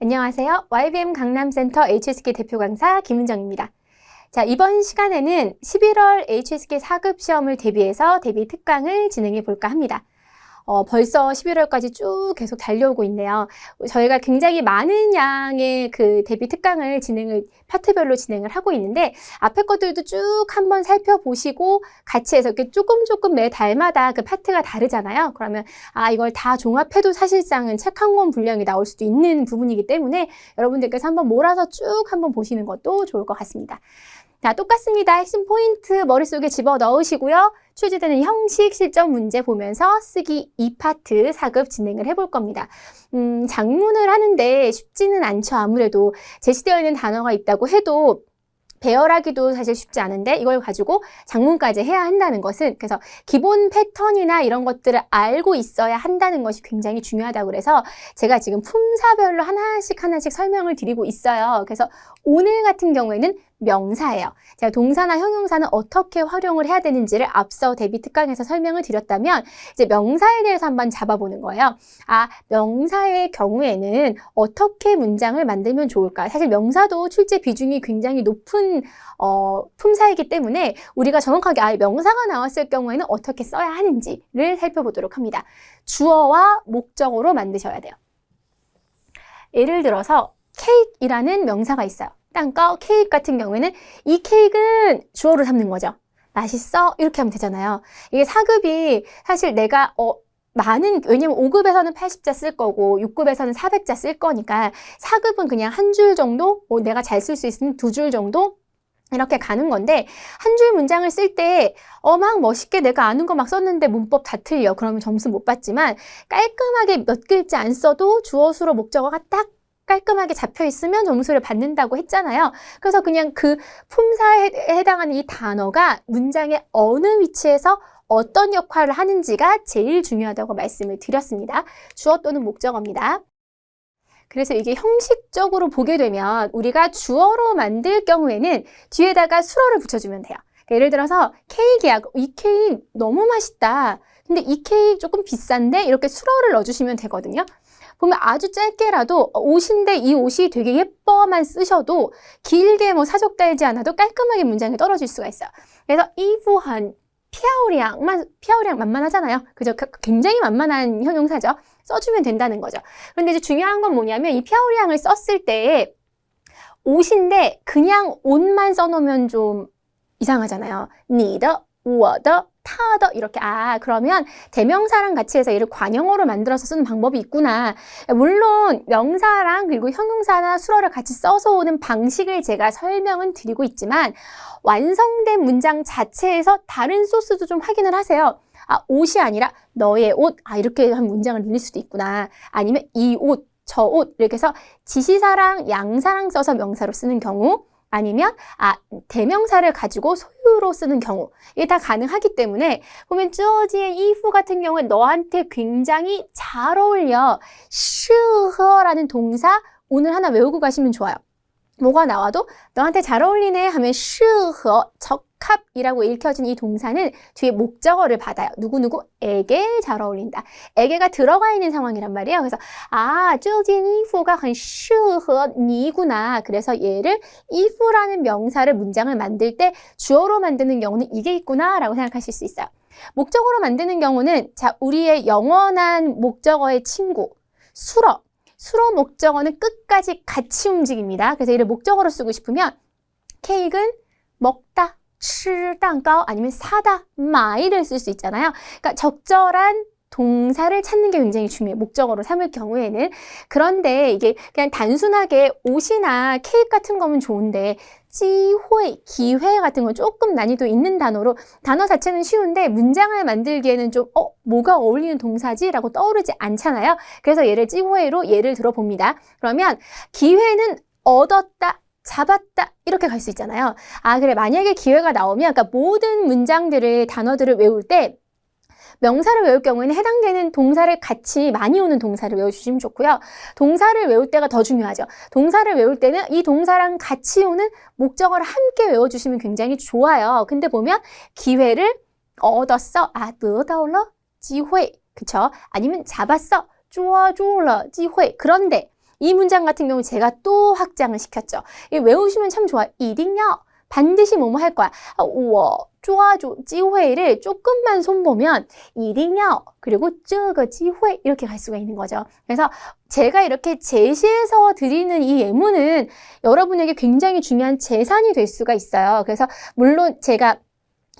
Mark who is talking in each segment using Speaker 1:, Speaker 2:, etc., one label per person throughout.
Speaker 1: 안녕하세요. YBM 강남센터 HSK 대표 강사 김은정입니다. 자, 이번 시간에는 11월 HSK 4급 시험을 대비해서 대비 특강을 진행해 볼까 합니다. 벌써 11월까지 쭉 계속 달려오고 있네요. 저희가 굉장히 많은 양의 그 대비 특강을 파트별로 진행을 하고 있는데, 앞에 것들도 쭉 한번 살펴보시고 같이 해서 이렇게 조금 매 달마다 그 파트가 다르잖아요. 그러면 이걸 다 종합해도 사실상은 책 한 권 분량이 나올 수도 있는 부분이기 때문에 여러분들께서 한번 몰아서 쭉 한번 보시는 것도 좋을 것 같습니다. 자, 똑같습니다. 핵심 포인트 머릿속에 집어 넣으시고요. 출제되는 형식 실전 문제 보면서 쓰기 2파트 4급 진행을 해볼 겁니다. 작문을 하는데 쉽지는 않죠. 아무래도 제시되어 있는 단어가 있다고 해도 배열하기도 사실 쉽지 않은데 이걸 가지고 작문까지 해야 한다는 것은, 그래서 기본 패턴이나 이런 것들을 알고 있어야 한다는 것이 굉장히 중요하다고 그래서 제가 지금 품사별로 하나씩 설명을 드리고 있어요. 그래서 오늘 같은 경우에는 명사예요. 제가 동사나 형용사는 어떻게 활용을 해야 되는지를 앞서 대비 특강에서 설명을 드렸다면, 이제 명사에 대해서 한번 잡아보는 거예요. 명사의 경우에는 어떻게 문장을 만들면 좋을까? 사실 명사도 출제 비중이 굉장히 높은 품사이기 때문에 우리가 정확하게 명사가 나왔을 경우에는 어떻게 써야 하는지를 살펴보도록 합니다. 주어와 목적어로 만드셔야 돼요. 예를 들어서 케이크이라는 명사가 있어요. 땅꺼 케이크 같은 경우에는 이 케이크는 주어로 삼는 거죠. 맛있어? 이렇게 하면 되잖아요. 이게 4급이 사실 내가 왜냐면 5급에서는 80자 쓸 거고 6급에서는 400자 쓸 거니까 4급은 그냥 한 줄 정도, 내가 잘 쓸 수 있으면 2줄 정도 이렇게 가는 건데, 한 줄 문장을 쓸 때 막 멋있게 내가 아는 거 막 썼는데 문법 다 틀려. 그러면 점수 못 받지만 깔끔하게 몇 글자 안 써도 주어, 수로, 목적어가 딱 깔끔하게 잡혀 있으면 점수를 받는다고 했잖아요. 그래서 그냥 그 품사에 해당하는 이 단어가 문장의 어느 위치에서 어떤 역할을 하는지가 제일 중요하다고 말씀을 드렸습니다. 주어 또는 목적어입니다. 그래서 이게 형식적으로 보게 되면 우리가 주어로 만들 경우에는 뒤에다가 수어를 붙여주면 돼요. 예를 들어서 케이크야. 이 케이크 너무 맛있다. 근데 이 케이크 조금 비싼데? 이렇게 수어를 넣어주시면 되거든요. 보면 아주 짧게라도 옷인데 이 옷이 되게 예뻐만 쓰셔도 길게 사족 달지 않아도 깔끔하게 문장이 떨어질 수가 있어요. 그래서 이부한 피아오량 만만하잖아요. 그죠? 굉장히 만만한 형용사죠. 써주면 된다는 거죠. 그런데 이제 중요한 건 뭐냐면 이 피아오량을 썼을 때 옷인데 그냥 옷만 써놓으면 좀 이상하잖아요. 你的,我的,他的 이렇게 그러면 대명사랑 같이 해서 얘를 관형어로 만들어서 쓰는 방법이 있구나. 물론 명사랑 그리고 형용사나 수어를 같이 써서 오는 방식을 제가 설명은 드리고 있지만 완성된 문장 자체에서 다른 소스도 좀 확인을 하세요. 옷이 아니라 너의 옷, 이렇게 한 문장을 늘릴 수도 있구나. 아니면 이 옷, 저 옷 이렇게 해서 지시사랑 양사랑 써서 명사로 쓰는 경우, 아니면 대명사를 가지고 소유로 쓰는 경우, 이게 다 가능하기 때문에 보면 쯔어지의 이후 같은 경우에 너한테 굉장히 잘 어울려. 适合라는 동사 오늘 하나 외우고 가시면 좋아요. 뭐가 나와도 너한테 잘 어울리네 하면 适合, 적합이라고 읽혀진 이 동사는 뒤에 목적어를 받아요. 누구누구에게 잘 어울린다. 에게가 들어가 있는 상황이란 말이에요. 그래서 这件衣服が很适合你구나. 그래서 얘를 이후라는 명사를 문장을 만들 때 주어로 만드는 경우는 이게 있구나 라고 생각하실 수 있어요. 목적어로 만드는 경우는 우리의 영원한 목적어의 친구 수로 목적어는 끝까지 같이 움직입니다. 그래서 얘를 목적어로 쓰고 싶으면 케이크는 먹다, 吃蛋糕 아니면 사다, 买를 쓸 수 있잖아요. 그러니까 적절한 동사를 찾는 게 굉장히 중요해요. 목적어로 삼을 경우에는. 그런데 이게 그냥 단순하게 옷이나 케이크 같은 거면 좋은데 기회 같은 건 조금 난이도 있는 단어로, 단어 자체는 쉬운데 문장을 만들기에는 좀 뭐가 어울리는 동사지? 라고 떠오르지 않잖아요. 그래서 얘를 찌호에로 예를 들어봅니다. 그러면 기회는 얻었다, 잡았다 이렇게 갈 수 있잖아요. 그래, 만약에 기회가 나오면 그러니까 모든 문장들을, 단어들을 외울 때 명사를 외울 경우에는 해당되는 동사를 같이 많이 오는 동사를 외워주시면 좋고요. 동사를 외울 때가 더 중요하죠. 동사를 외울 때는 이 동사랑 같이 오는 목적어를 함께 외워주시면 굉장히 좋아요. 근데 보면 기회를 얻었어. 得到了机会. 그쵸? 아니면 잡았어. 捉住了机会. 그런데 이 문장 같은 경우 제가 또 확장을 시켰죠. 이 외우시면 참 좋아요. 一定要 반드시 뭐뭐 할 거야. 我抓住机会를 조금만 손보면 一定要 그리고 这个机会 이렇게 갈 수가 있는 거죠. 그래서 제가 이렇게 제시해서 드리는 이 예문은 여러분에게 굉장히 중요한 재산이 될 수가 있어요. 그래서 물론 제가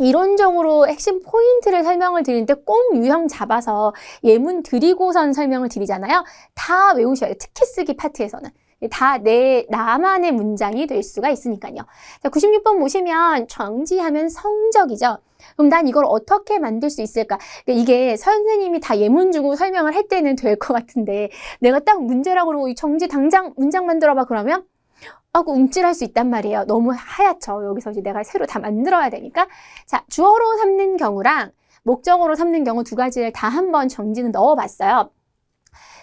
Speaker 1: 이론적으로 핵심 포인트를 설명을 드리는데 꼭 유형 잡아서 예문 드리고선 설명을 드리잖아요. 다 외우셔야 돼요. 특히 쓰기 파트에서는. 다 나만의 문장이 될 수가 있으니까요. 자, 96번 보시면 정지하면 성적이죠. 그럼 난 이걸 어떻게 만들 수 있을까? 그러니까 이게 선생님이 다 예문 주고 설명을 할 때는 될 것 같은데 내가 딱 문제라고 그러고 이 정지 당장 문장 만들어봐 그러면 하고 움찔할 수 있단 말이에요. 너무 하얗죠. 여기서 이제 내가 새로 다 만들어야 되니까. 자, 주어로 삼는 경우랑 목적어로 삼는 경우 두 가지를 다 한번 정지는 넣어봤어요.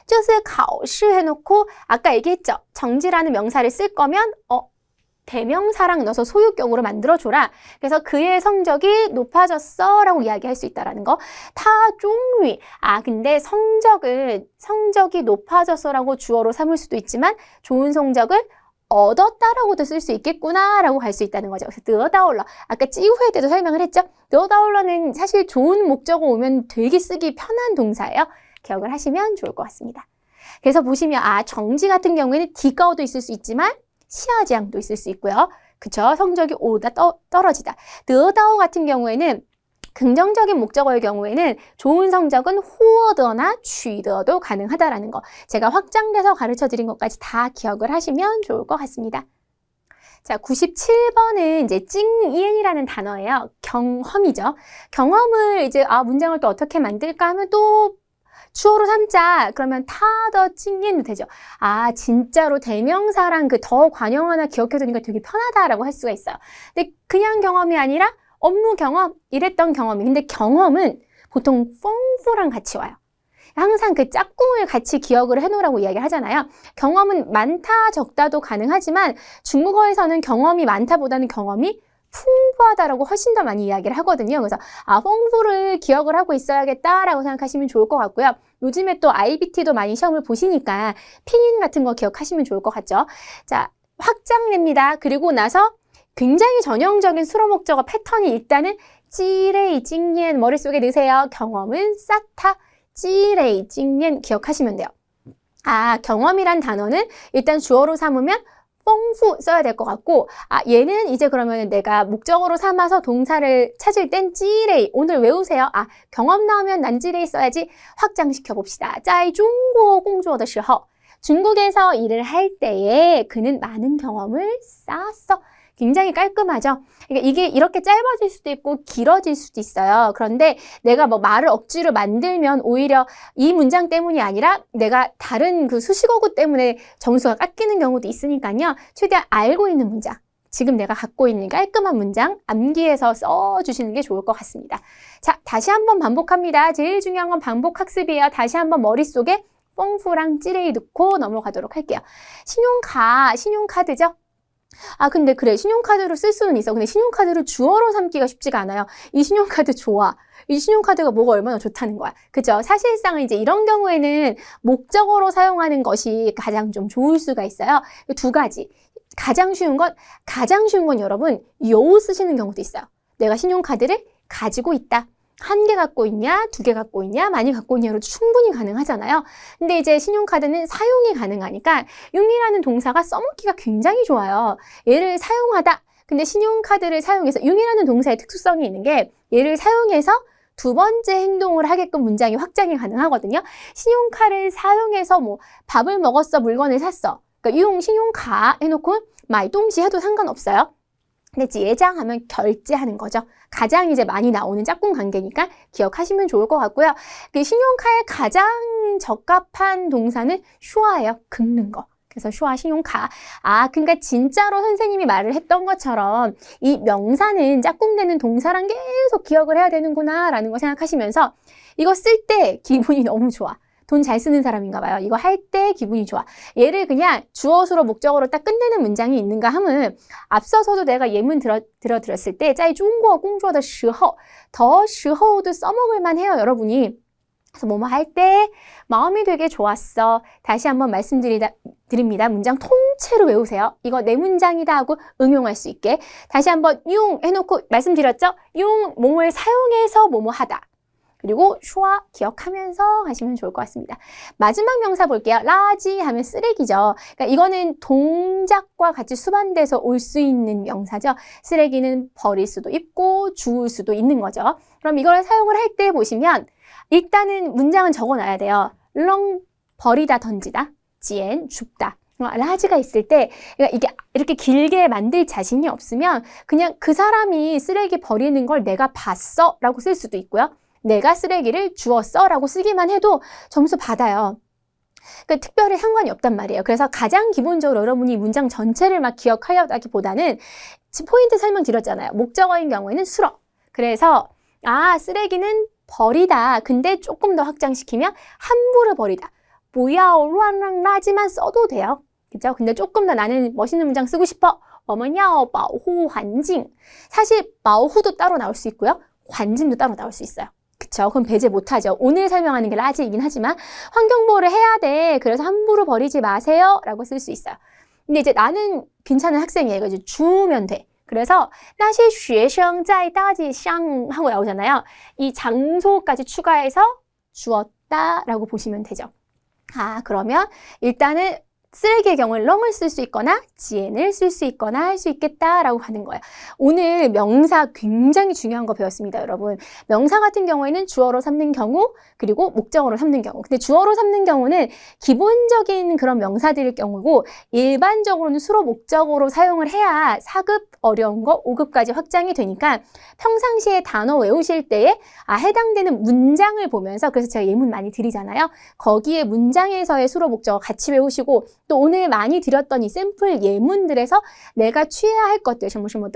Speaker 1: 这次考试 해놓고 아까 얘기했죠. 정지라는 명사를 쓸 거면 대명사랑 넣어서 소유격으로 만들어줘라. 그래서 그의 성적이 높아졌어 라고 이야기할 수 있다는 거. 타 종위. 근데 성적이 높아졌어 라고 주어로 삼을 수도 있지만 좋은 성적을 얻었다라고도 쓸 수 있겠구나 라고 갈 수 있다는 거죠. 그래서 得到了 아까 찌후에 때도 설명을 했죠. 得到了는 사실 좋은 목적어 오면 되게 쓰기 편한 동사예요. 기억을 하시면 좋을 것 같습니다. 그래서 보시면 정지 같은 경우에는 디가오도 있을 수 있지만 시아지앙도 있을 수 있고요. 그쵸? 성적이 오다 떨어지다. 得到 같은 경우에는 긍정적인 목적어의 경우에는 좋은 성적은 후어더나 취더도 가능하다라는 거. 제가 확장돼서 가르쳐 드린 것까지 다 기억을 하시면 좋을 것 같습니다. 자, 97번은 이제 찡이엔이라는 단어예요. 경험이죠. 경험을 이제 문장을 또 어떻게 만들까 하면 또 주어로 삼자. 그러면 타더 찡이엔도 되죠. 진짜로 대명사랑 그 더 관용 하나 기억해 두니까 되게 편하다라고 할 수가 있어요. 근데 그냥 경험이 아니라 업무 경험, 이랬던 경험이. 근데 경험은 보통 펑푸랑 같이 와요. 항상 그 짝꿍을 같이 기억을 해놓으라고 이야기를 하잖아요. 경험은 많다, 적다도 가능하지만 중국어에서는 경험이 많다보다는 경험이 풍부하다라고 훨씬 더 많이 이야기를 하거든요. 그래서 펑푸를 기억을 하고 있어야겠다라고 생각하시면 좋을 것 같고요. 요즘에 또 IBT도 많이 시험을 보시니까拼音 같은 거 기억하시면 좋을 것 같죠. 자, 확장됩니다. 그리고 나서 굉장히 전형적인 수로 목적어 패턴이 일단은 찌레이, 찡옌 머릿속에 넣으세요. 경험은 싹 다 찌레이, 찡옌 기억하시면 돼요. 경험이란 단어는 일단 주어로 삼으면 펑푸 써야 될 것 같고 얘는 이제 그러면 내가 목적어로 삼아서 동사를 찾을 땐 찌레이 오늘 외우세요. 경험 나오면 난찌레이 써야지. 확장시켜 봅시다. 在中国工作的时候 중국에서 일을 할 때에 그는 많은 경험을 쌓았어. 굉장히 깔끔하죠? 그러니까 이게 이렇게 짧아질 수도 있고 길어질 수도 있어요. 그런데 내가 말을 억지로 만들면 오히려 이 문장 때문이 아니라 내가 다른 그 수식어구 때문에 점수가 깎이는 경우도 있으니까요. 최대한 알고 있는 문장, 지금 내가 갖고 있는 깔끔한 문장 암기해서 써주시는 게 좋을 것 같습니다. 자, 다시 한번 반복합니다. 제일 중요한 건 반복 학습이에요. 다시 한번 머릿속에 뽕푸랑 찌레이 넣고 넘어가도록 할게요. 신용카드죠? 근데 그래, 신용카드로 쓸 수는 있어. 근데 신용카드를 주어로 삼기가 쉽지가 않아요. 이 신용카드 좋아. 이 신용카드가 뭐가 얼마나 좋다는 거야. 그죠? 사실상은 이제 이런 경우에는 목적어로 사용하는 것이 가장 좀 좋을 수가 있어요. 두 가지. 가장 쉬운 건 여러분, 요 쓰시는 경우도 있어요. 내가 신용카드를 가지고 있다. 1개 갖고 있냐, 2개 갖고 있냐, 많이 갖고 있냐로 충분히 가능하잖아요. 근데 이제 신용카드는 사용이 가능하니까 융이라는 동사가 써먹기가 굉장히 좋아요. 얘를 사용하다. 근데 신용카드를 사용해서 융이라는 동사의 특수성이 있는 게 얘를 사용해서 두 번째 행동을 하게끔 문장이 확장이 가능하거든요. 신용카드를 사용해서 밥을 먹었어, 물건을 샀어. 그러니까 융 신용카 해놓고 마이동시 해도 상관없어요. 근데 예장하면 결제하는 거죠. 가장 이제 많이 나오는 짝꿍 관계니까 기억하시면 좋을 것 같고요. 그 신용카에 가장 적합한 동사는 슈아예요. 긁는 거. 그래서 슈아 신용카. 그러니까 진짜로 선생님이 말을 했던 것처럼 이 명사는 짝꿍되는 동사랑 계속 기억을 해야 되는구나 라는 거 생각하시면서 이거 쓸 때 기분이 너무 좋아. 돈 잘 쓰는 사람인가 봐요. 이거 할 때 기분이 좋아. 얘를 그냥 주어수로 목적어로 딱 끝내는 문장이 있는가 하면 앞서서도 내가 예문 들었을 때 在中国工作的时候 더时候도 써먹을 만해요, 여러분이. 그래서 뭐뭐 할 때 마음이 되게 좋았어. 다시 한번 말씀드립니다. 문장 통째로 외우세요. 이거 내 문장이다 하고 응용할 수 있게. 다시 한번 용 해놓고 말씀드렸죠? 용 뭐뭐를 사용해서 뭐뭐 하다. 그리고 슈와 기억하면서 하시면 좋을 것 같습니다. 마지막 명사 볼게요. 라지 하면 쓰레기죠. 그러니까 이거는 동작과 같이 수반돼서 올 수 있는 명사죠. 쓰레기는 버릴 수도 있고 주울 수도 있는 거죠. 그럼 이걸 사용을 할 때 보시면 일단은 문장은 적어놔야 돼요. 렁 버리다 던지다, 지엔 줍다. 라지가 있을 때 그러니까 이게 이렇게 길게 만들 자신이 없으면 그냥 그 사람이 쓰레기 버리는 걸 내가 봤어 라고 쓸 수도 있고요. 내가 쓰레기를 주웠어 라고 쓰기만 해도 점수 받아요. 그러니까 특별히 상관이 없단 말이에요. 그래서 가장 기본적으로 여러분이 문장 전체를 막 기억하려다기보다는 포인트 설명드렸잖아요. 목적어인 경우에는 수러. 그래서 쓰레기는 버리다. 근데 조금 더 확장시키면 함부로 버리다. 뭐야, 루안랑라지만 써도 돼요. 그죠? 근데 조금 더 나는 멋있는 문장 쓰고 싶어. 我们要保护环境. 사실 마오후도 따로 나올 수 있고요. 환진도 따로 나올 수 있어요. 그쵸? 그럼 배제 못하죠. 오늘 설명하는 게 라지이긴 하지만 환경보호를 해야 돼. 그래서 함부로 버리지 마세요. 라고 쓸 수 있어요. 근데 이제 나는 괜찮은 학생이에요. 이거 이제 주우면 돼. 그래서 那些学生在大街上 하고 나오잖아요. 이 장소까지 추가해서 주었다 라고 보시면 되죠. 그러면 일단은 쓰레기의 경우는 렁을 쓸 수 있거나 지엔을 쓸 수 있거나 할 수 있겠다라고 하는 거예요. 오늘 명사 굉장히 중요한 거 배웠습니다, 여러분. 명사 같은 경우에는 주어로 삼는 경우 그리고 목적어로 삼는 경우. 근데 주어로 삼는 경우는 기본적인 그런 명사들일 경우고 일반적으로는 수로 목적어로 사용을 해야 4급 어려운 거 5급까지 확장이 되니까 평상시에 단어 외우실 때에 해당되는 문장을 보면서 그래서 제가 예문 많이 드리잖아요. 거기에 문장에서의 수로 목적어 같이 외우시고 또 오늘 많이 드렸던 이 샘플 예문들에서 내가 취해야 할 것들,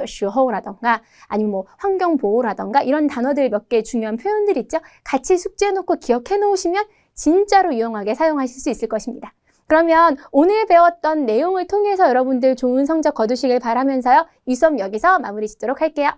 Speaker 1: 슈호라던가 아니면 뭐 환경보호라던가 이런 단어들 몇 개 중요한 표현들 있죠? 같이 숙제해놓고 기억해 놓으시면 진짜로 유용하게 사용하실 수 있을 것입니다. 그러면 오늘 배웠던 내용을 통해서 여러분들 좋은 성적 거두시길 바라면서요. 이 수업 여기서 마무리 짓도록 할게요.